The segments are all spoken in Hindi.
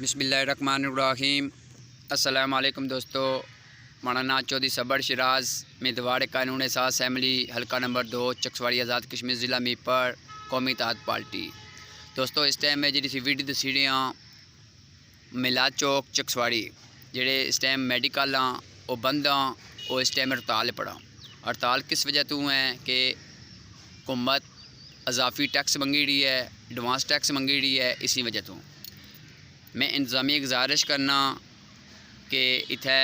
बिस्मिल्लाहिर्रहमानिर्रहीम। अस्सलाम वालेकुम दोस्तों, माना नाम चौधरी सबर शिराज में दवाड़ कानून साज असम्बली हल्का नंबर 2 चकसवाड़ी आज़ाद कश्मीर ज़िला मीपर कौमी इत्तेहाद पार्टी। दोस्तों इस टाइम में जी वीडियो दसी रहे हैं मिलाद चौक चकसवाड़ी जेड़े इस टाइम मैडिकल हाँ वो बंद हाँ और इस टाइम हड़ताल पड़ा। हड़ताल किस वजह तो है कि हुकूमत अजाफी टैक्स मंगी रही है, एडवांस टैक्स मंगी रही है। इसी वजह तो मैं इंतजामी गुजारिश करना कि इत्थे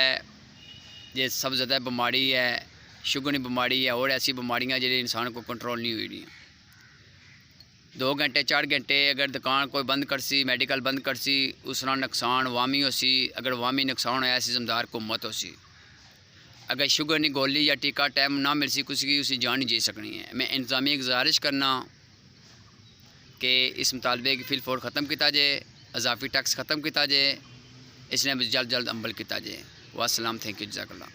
जे सब ज़्यादा बीमारी है, शुगर की बीमारी है और ऐसी बीमारियां जो इंसान को कंट्रोल नहीं हुई रही। 2 घंटे 4 घंटे अगर दुकान कोई बंद कर सी, मेडिकल बंद कर सी, उसका नुकसान वामी हो सी। अगर वामी नुकसान होया सी जिम्मेदार हुकूमत हो सी। अगर शुगर की गोली या टीका टाइम ना मिल सी किसी की उसी जान नहीं जी सकनी है। मैं इंतजामी गुजारिश करना कि इस मुतालबे की फिलफोर ख़त्म किया जाए, अजाफी टैक्स ख़त्म किया जाए, इसने जल्द जल्द अमल किया जाए। वास्सलाम, थैंक यू, जज़ाकल्लाह।